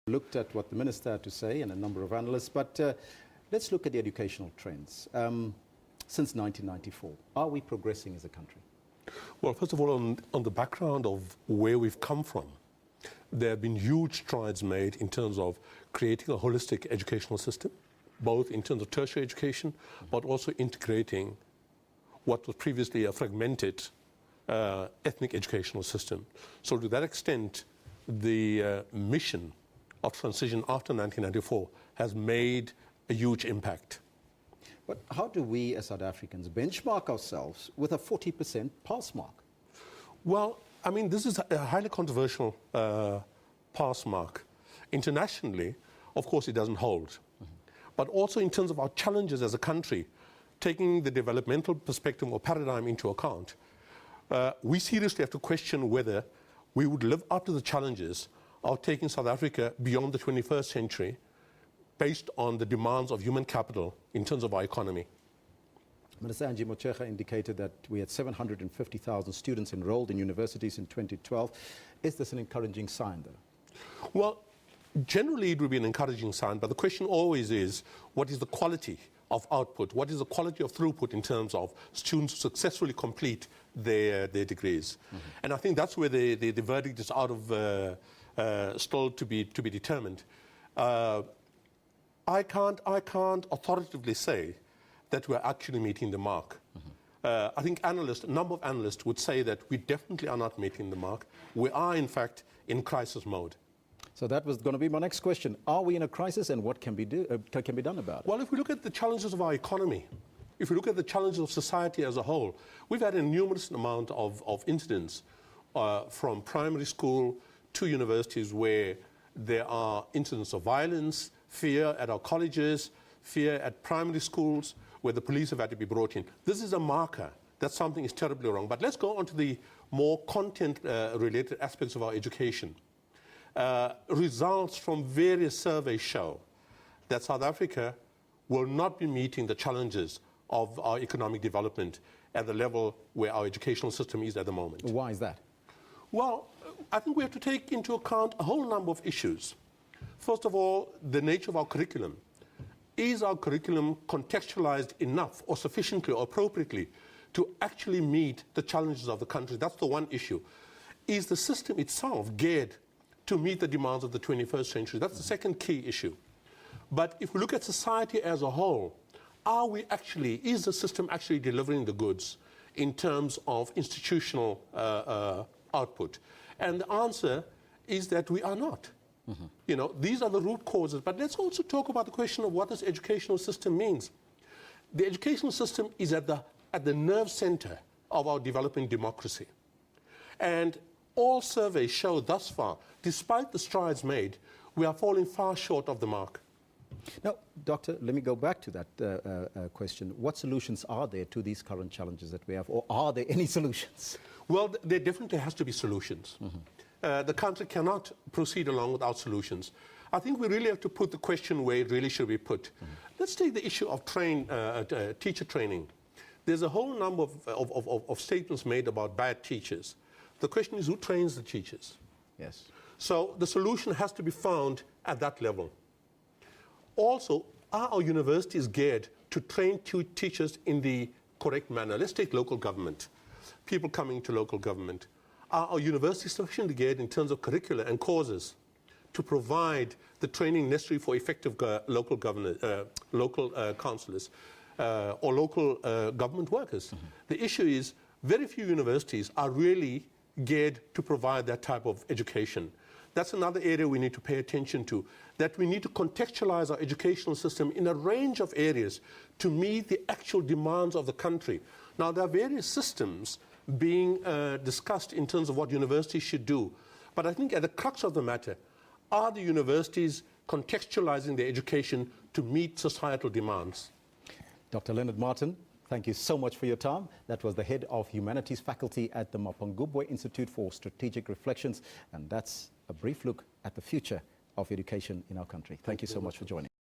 Looked at what the Minister had to say and a number of analysts, but let's look at the educational trends. Since 1994, are we progressing as a country? Well, first of all, on the background of where we've come from, there have been huge strides made in terms of creating a holistic educational system, both in terms of tertiary education, but also integrating what was previously a fragmented ethnic educational system. So to that extent, the mission of transition after 1994 has made a huge impact. But how do we as South Africans benchmark ourselves with a 40% pass mark? Well, I mean, this is a highly controversial pass mark. Internationally, of course, it doesn't hold. But also in terms of our challenges as a country, taking the developmental perspective or paradigm into account, we seriously have to question whether we would live up to the challenges of taking South Africa beyond the 21st century based on the demands of human capital in terms of our economy. Minister Angie Motshekga indicated that we had 750,000 students enrolled in universities in 2012. Is this an encouraging sign, though? Well, generally it would be an encouraging sign, but the question always is, what is the quality of output? What is the quality of throughput in terms of students who successfully complete their degrees? And I think that's where the verdict is out of still to be determined. I can't authoritatively say that we're actually meeting the mark. I think a number of analysts would say that we definitely are not meeting the mark. We are, in fact, in crisis mode. So that was going to be my next question. Are we in a crisis, and what can be done about it? Well, if we look at the challenges of our economy, if we look at the challenges of society as a whole, we've had a numerous amount of incidents from primary school to universities where there are incidents of violence, fear at our colleges, fear at primary schools, where the police have had to be brought in. This is a marker that something is terribly wrong. But let's go on to the more content-related aspects of our education. Results from various surveys show that South Africa will not be meeting the challenges of our economic development at the level where our educational system is at the moment. Why is that? Well, I think we have to take into account a whole number of issues. First of all, the nature of our curriculum. Is our curriculum contextualized enough or sufficiently or appropriately to actually meet the challenges of the country? That's the one issue. Is the system itself geared to meet the demands of the 21st century? That's the second key issue. But if we look at society as a whole, is the system actually delivering the goods in terms of institutional output? And the answer is that we are not. You know, these are the root causes. But let's also talk about the question of what this educational system means. The educational system is at the nerve center of our developing democracy. And all surveys show thus far, despite the strides made, we are falling far short of the mark. Now, Doctor, let me go back to that question. What solutions are there to these current challenges that we have, or are there any solutions? Well, there definitely has to be solutions. The country cannot proceed along without solutions. I think we really have to put the question where it really should be put. Let's take the issue of teacher training. There's a whole number of statements made about bad teachers. The question is, who trains the teachers? Yes. So the solution has to be found at that level. Also, are our universities geared to train teachers in the correct manner? Let's take local government, people coming to local government. Are our universities sufficiently geared in terms of curricula and courses to provide the training necessary for effective local councillors or local government workers? The issue is very few universities are really geared to provide that type of education. That's another area we need to pay attention to, that we need to contextualize our educational system in a range of areas to meet the actual demands of the country. Now, there are various systems being discussed in terms of what universities should do. But I think at the crux of the matter, are the universities contextualizing their education to meet societal demands? Dr. Leonard Martin, thank you so much for your time. That was the Head of Humanities Faculty at the Mapangubwe Institute for Strategic Reflections. And that's a brief look at the future of education in our country. Thank you so much for joining.